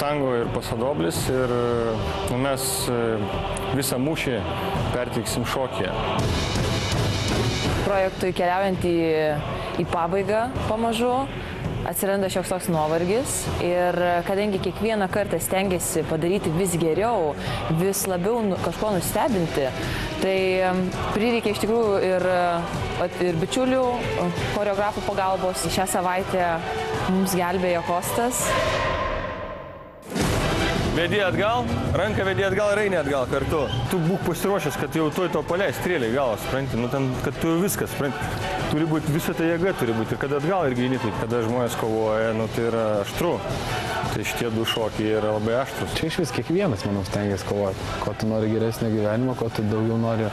tango ir pasadoblis ir mes visą mūšį perteiksim šokyje. Projektui keliaujant į pabaigą pamažu atsiranda šioks toks nuovargis ir kadangi kiekvieną kartą stengiasi padaryti vis geriau, vis labiau kažko nustebinti, tai prireikia iš tikrųjų ir bičiulių, choreografų pagalbos. Šią savaitę mums gelbėjo Kostas. Vedi atgal, ranką vedi atgal ir eini atgal kartu. Tu būk pasiruošęs, kad jau tuoj to paleis strėlė į galvą, supranti, nu ten, kad tu viskas, supranti. Turi būti, visa ta jėga turi būti ir kada atgal irgi eini, tai kada žmonės kovoja, nu tai yra aštru. Tai šitie du šokiai yra labai aštrus. Čia iš vis kiekvienas, manau, stengiasi kovoti. Ko tu nori geresnio gyvenimo, ko tu daugiau nori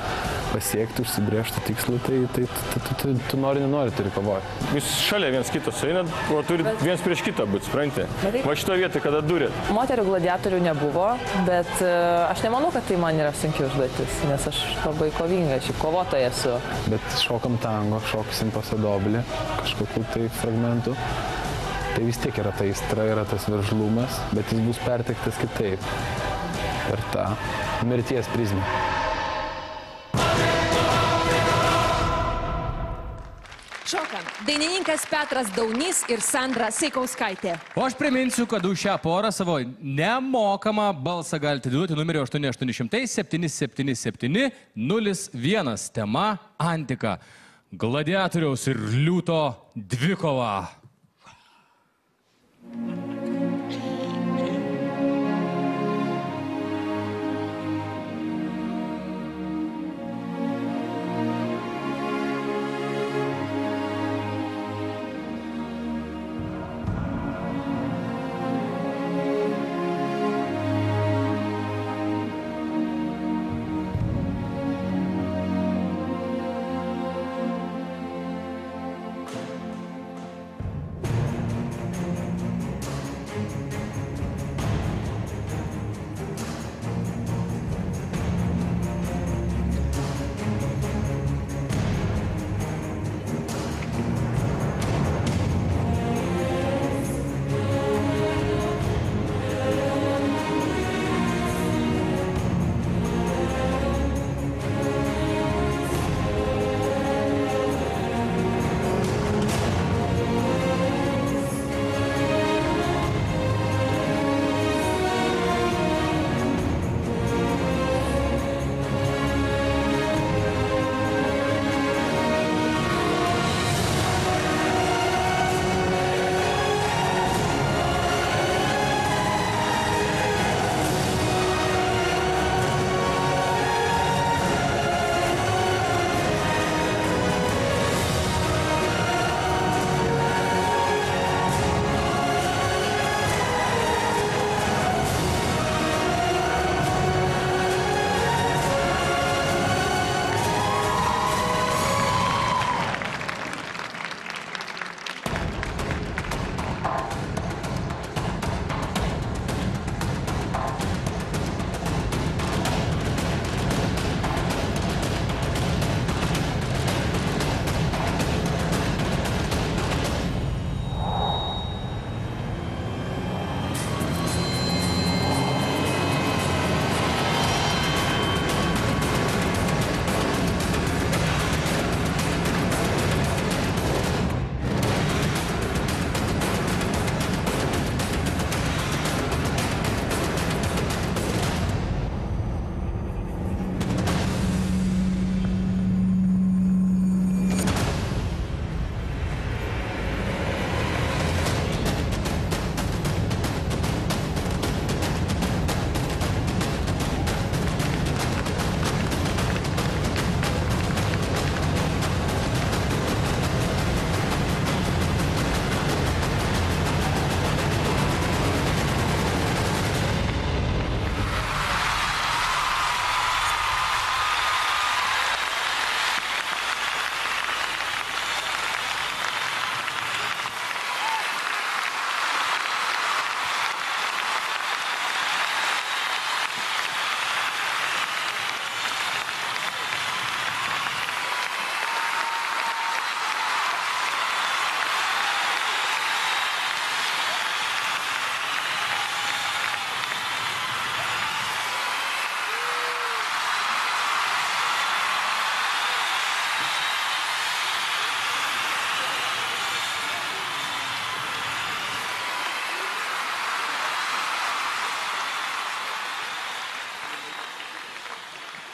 pasiekti, užsibrėžti tikslų, tai tu nenori turi kovoti. Jūs šalia viens kitos einat, o turi viens prieš kitą būti, supranti. Va šito vietą, kada durit. Moterų gladiatorių nebuvo, bet aš nemanau, kad tai man yra sunki užduotis, nes aš labai kovinga, aš kovotoja esu. Bet šokam tango, šokusim pasadoblį, kažkokių tai fragmentų. Tai vis tiek yra ta aistra, yra tas veržlumas, bet jis bus perteiktas kitaip, per tą mirties prizmę. Šokam dainininkas Petras Daunys ir Sandra Seikauskaitė. O aš priminsiu, kad už šią porą savo nemokamą balsą galite duoti numeriu 8800-777-01. Tema Antika. Gladiatoriaus ir liūto dvikova.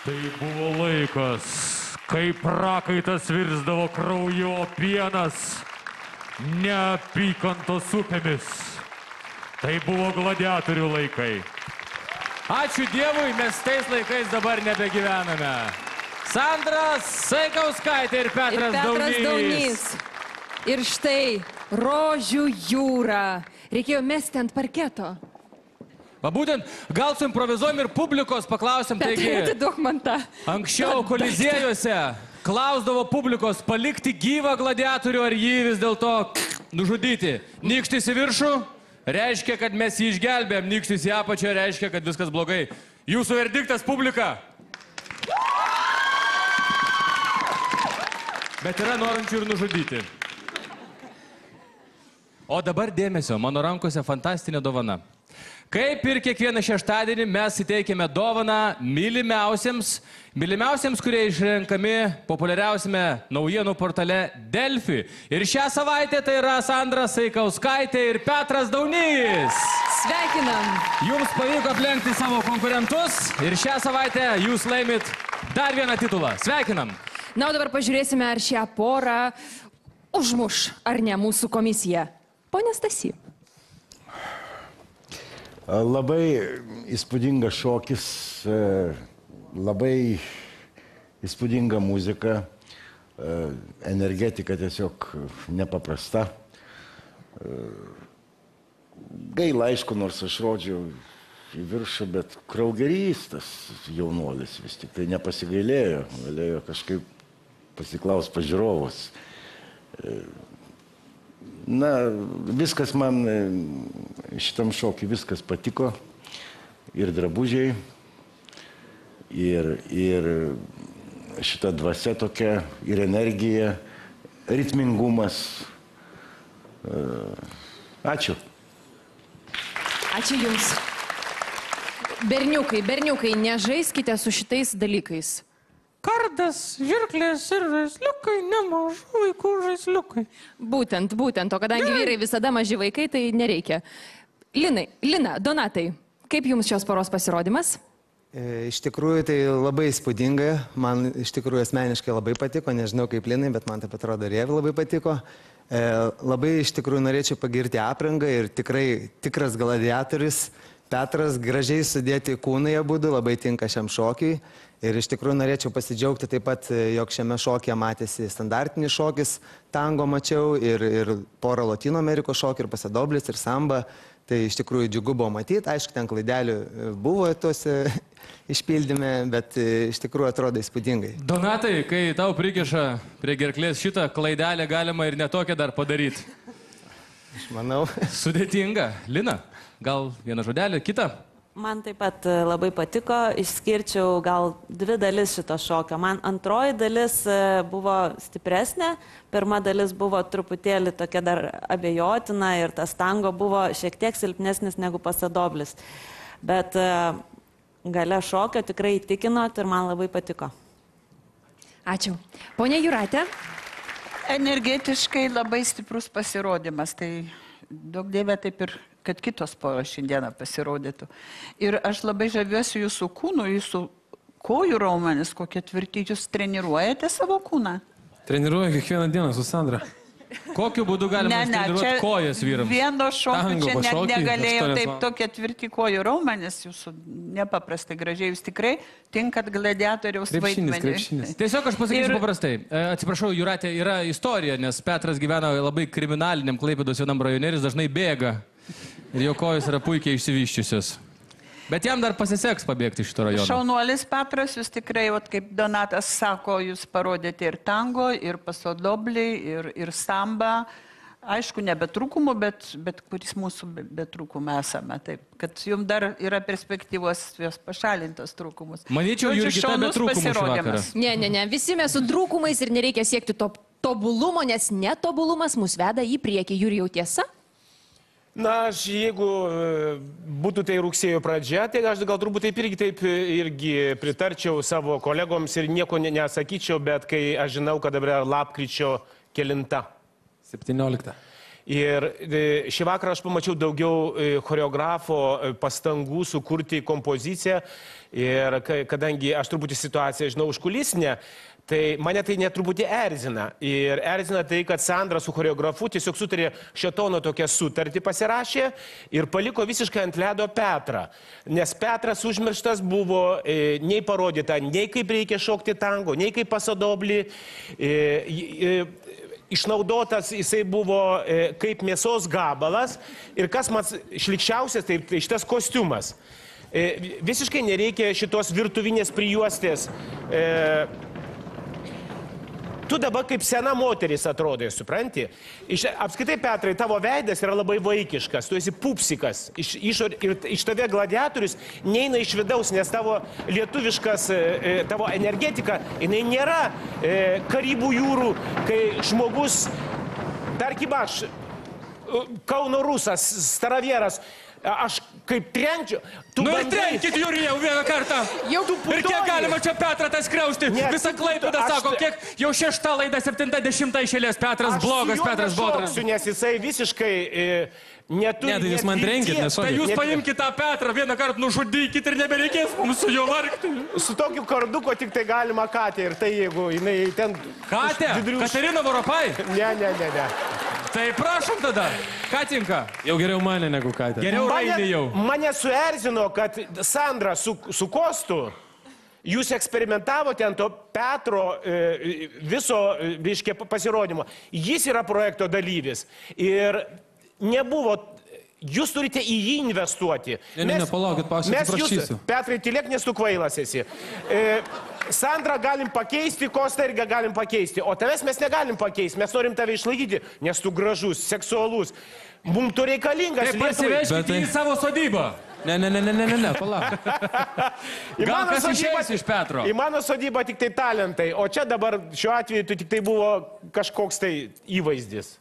Tai buvo laikas, kai prakaitas virsdavo kraujo pienas, neapykantos upėmis. Tai buvo gladiatorių laikai. Ačiū Dievui, mes tais laikais dabar nebegyvename. Sandra Saikauskaitė ir Petras Daunys. Ir štai Rožių jūra. Reikėjo mesti ant parketo. Va būtent, gal suimprovizuojam ir publikos paklausim, Petrai, atiduok man tą. Anksčiau koliziejuose klausdavo publikos palikti gyvą gladiatorių ar jį vis dėlto nužudyti. Nykštis į viršų reiškia, kad mes jį išgelbėjom, nykštis į apačią reiškia, kad viskas blogai. Jūsų verdiktas, publika. Bet yra norinčių ir nužudyti. O dabar dėmesio, mano rankose fantastinė dovana. Kaip ir kiekvieną šeštadienį mes įteikėme dovaną mylimiausiems, kurie išrenkami populiariausiame naujienų portale Delfi. Ir šią savaitę tai yra Sandra Saikauskaitė ir Petras Daunys. Sveikinam. Jums pavyko aplenkti savo konkurentus ir šią savaitę jūs laimit dar vieną titulą. Sveikinam. Na, o dabar pažiūrėsime, ar šią porą užmuš, ar ne, mūsų komisija. Pone Stasy. Labai įspūdingas šokis, labai įspūdinga muzika, energetika tiesiog nepaprasta. Gaila, aišku, nors aš rodžiau į viršų, bet kraugerys tas jaunuolis vis tik tai nepasigailėjo, galėjo kažkaip pasiklaus pažiūrovus. Na, viskas man šitam šokiui viskas patiko, ir drabužiai, ir šita dvasia tokia, ir energija, ritmingumas. Ačiū. Ačiū Jums. Berniukai, nežaiskite su šitais dalykais. Kardas, žirklės ir žaisliukai, nemažų vaikų žaisliukai. Būtent, o kadangi vyrai visada maži vaikai, tai nereikia. Lina, Donatai, kaip Jums šios poros pasirodymas? Iš tikrųjų, tai labai įspūdinga. Man iš tikrųjų asmeniškai labai patiko, nežinau kaip Linai, bet man taip atrodo ir jai labai patiko. Labai iš tikrųjų norėčiau pagirti aprangą ir tikras gladiatorius. Petras, gražiai sudėti kūnai abudu, labai tinka šiam šokiui. Ir iš tikrųjų norėčiau pasidžiaugti taip pat, jog šiame šokyje matėsi standartinis šokis, tango mačiau ir porą Latino Amerikos šokių, ir pasadoblis, ir samba. Tai iš tikrųjų džiugu buvo matyti, aišku, ten klaidelių buvo tuose išpildyme, bet iš tikrųjų atrodo įspūdingai. Donatai, kai tau prikiša prie gerklės šitą klaidelę, galima ir netokią dar padaryti. Aš manau. Sudėtinga. Lina, gal vieną žodelį, kitą? Man taip pat labai patiko, išskirčiau gal dvi dalis šito šokio. Man antroji dalis buvo stipresnė, pirma dalis buvo truputėlį tokia dar abejotina ir tas tango buvo šiek tiek silpnesnis negu pasadoblis. Bet gale šokio tikrai įtikinot ir man labai patiko. Ačiū. Ponia Jūratė? Energetiškai labai stiprus pasirodymas, tai daug dievė taip ir kad kitos poros šiandieną pasirodytų. Ir aš labai žaviuosi jūsų kūnu, jūsų kojų raumenis, kokie tvirti. Jūs treniruojate savo kūną? Treniruoju kiekvieną dieną su Sandra. Kokiu būdu galima treniruoti kojas vyrams? Vieno šokio čia net negalėjau taip tokie tvirti kojų raumenis, jūsų nepaprastai gražiai, jūs tikrai tinkat gladiatoriaus vaidmenį. Tiesiog aš pasakysiu paprastai. Atsiprašau, Jūratė, yra istorija, nes Petras gyvena labai kriminaliniam Klaipėdos vienam rajone ir jis dažnai bėga. Ir jo kojos yra puikiai išsivyščiusios. Bet jam dar pasiseks pabėgti iš šito rajono. Šaunuolis Petras, jūs tikrai, kaip Donatas sako, jūs parodėte ir tango, ir pasodoblį, ir sambą. Aišku, ne be trūkumų, bet kuris mūsų be trūkumų esame. Taip, kad jums dar yra perspektyvos jos pašalintos trūkumus. Manyčiau, Jurgita be trūkumų šį vakarą. Ne, visi mes su trūkumais ir nereikia siekti to tobulumo, nes netobulumas mus veda į priekį. Jurijau, tiesa? Na, jeigu būtų tai rugsėjo pradžia, tai aš gal turbūt irgi pritarčiau savo kolegoms ir nieko nesakyčiau, bet kai aš žinau, kad dabar lapkričio kelinta. 17. Ir šį vakarą aš pamačiau daugiau choreografo pastangų sukurti kompoziciją. Ir kadangi aš truputį situaciją žinau užkulisinę, tai mane tai netruputį erzina. Ir erzina tai, kad Sandra su choreografu tiesiog sutarė Šėtono tokią sutartį pasirašė ir paliko visiškai ant ledo Petrą. Nes Petras užmirštas buvo, nei parodyta, nei kaip reikia šokti tango, nei kaip pasodoblį. Išnaudotas jisai buvo kaip mėsos gabalas ir kas man šlikščiausias, tai šitas kostiumas. Visiškai nereikia šitos virtuvinės prijuostės. Tu dabar kaip sena moteris atrodai, supranti? Apskritai, Petrai, tavo veidas yra labai vaikiškas, tu esi pupsikas. Ir iš tave gladiatorius neina iš vidaus, nes tavo lietuviškas, tavo energetika, jinai nėra Karibų jūrų, kai žmogus, tarkim aš, Kauno rusas, staravieras, aš kaip trenčiu. Nu ir trenkit, Jurijau, vieną kartą. Ir kiek galima čia Petrą tas skriausti? Visa Klaipėda sako, kiek jau 6 laida, 70 išėlės Petras blogas, Petras blogas. Nes jisai visiškai neturi... Ne, tai jūs man trenkit, nesu. Tai jūs paimkite tą Petrą, vieną kartą nužudykit ir nebereikės mums su juo vargti. Su tokiu karduko tik tai galima Katė ir tai jeigu jinai ten... Katė? Katerina Voropai? Ne. Tai prašom tada, ką tinka? Jau geriau mane negu Katė. Geriau Rainį jau. Mane suerzino, kad Sandra su Kostu, jūs eksperimentavote ant to Petro viso, reiškia, pasirodymo. Jis yra projekto dalyvis ir nebuvo... Jūs turite į jį investuoti. Ne, palaukit, atsiprašysiu. Petrai, tylėk, nes tu kvailas esi. Sandrą galim pakeisti, Kostą irgi galim pakeisti, o tavęs mes negalim pakeisti, mes norim tave išlaikyti, nes tu gražus, seksualus. Mums tu reikalingas. Tai parsiveškite į savo sodybą. Ne, palauk. Gal kas išeis iš Petro? Į mano sodybą tik tai talentai, o čia dabar šiuo atveju tai tik tai buvo kažkoks tai įvaizdis.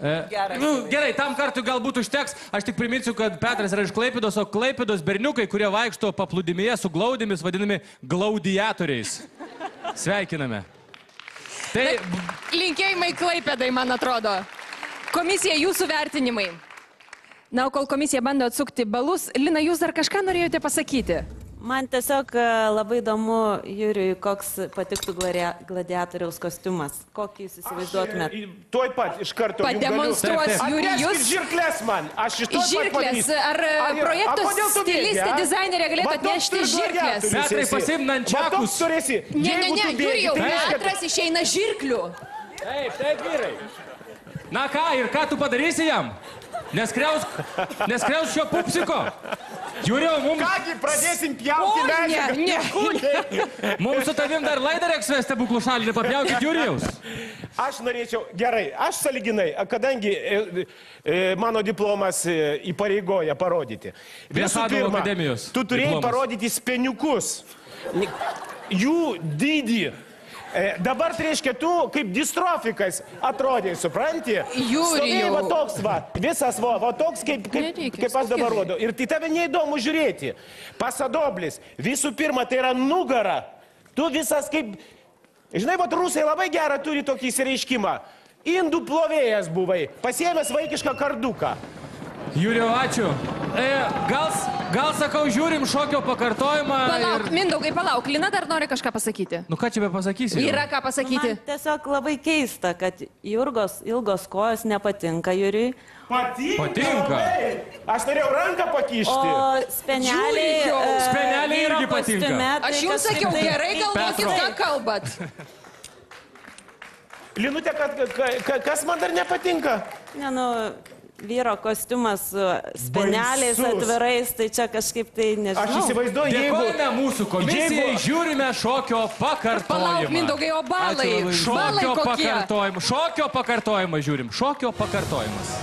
Gerai, tam kartui galbūt užteks. Aš tik priminsiu, kad Petras yra iš Klaipėdos, o Klaipėdos berniukai, kurie vaikšto paplūdimyje su glaudėmis, vadinami glaudiatoriais. Sveikiname. Tai linkėjimai Klaipėdai, man atrodo. Komisija, jūsų vertinimai. Na, o kol komisija bando atsukti balus, Lina, jūs dar kažką norėjote pasakyti? Man tiesiog labai įdomu, Jurijui, koks patiktų gladiatoriaus kostiumas. Kokį jūs įsivaizduotumėt? Tuoj pat, iš karto. Pademonstruos Jurijus. Atneškit žirklės man. Aš iš to pat Žirklės. Ar projektų stilistė, dizainerė galėtų atnešti žirklės? Petrai, pasim nančiakus. Ne, Jurijau, Petras išeina žirklių. Taip, vyrai. Na ką, ir ką tu padarysi jam? Neskriaus šio pupsiko. Jurijau, mums... Kągi, pradėsim pjauti medžiagą. Mums su tavim dar laidą reiks vesti stebuklų šalinį, papjaukit Jurijaus. Aš norėčiau, gerai, aš sąlyginai, kadangi mano diplomas įpareigoja parodyti. Visų pirma, tu turėjai parodyti speniukus. Jų dydį. Dabar, tai reiškia, tu kaip distrofikas atrodai, supranti? Stovėjai va toks va, visas va toks kaip aš dabar rodo. Ir tai tave neįdomu žiūrėti. Pasadoblis, visų pirma, tai yra nugara. Tu visas kaip... Žinai, va, rusai labai gerą turi tokį įsireiškimą. Indų plovėjas buvai, pasiėmęs vaikišką karduką. Jurijau, ačiū. Gal sakau, žiūrim šokio pakartojimą. Palauk, Mindaugai, palauk. Lina dar nori kažką pasakyti. Nu ką čia be pasakysi? Yra ką pasakyti. Man tiesiog labai keista, kad Jurgos ilgos kojos nepatinka Jurijui. Patinka. Aš norėjau ranką pakišti. O speneliai irgi patinka. Aš jums sakiau, gerai galvokit, ką kalbat. Linutė, kas man dar nepatinka? Ne, nu... Vyro kostiumas su speneliais atvirais, tai čia kažkaip tai nežinau. Aš įsivaizduoju, jeigu... Dėkojame mūsų komisijai, žiūrime šokio pakartojimą. Palauk, Mindaugai, o balai? Balai kokie? Šokio pakartojimą žiūrim. Šokio pakartojimas.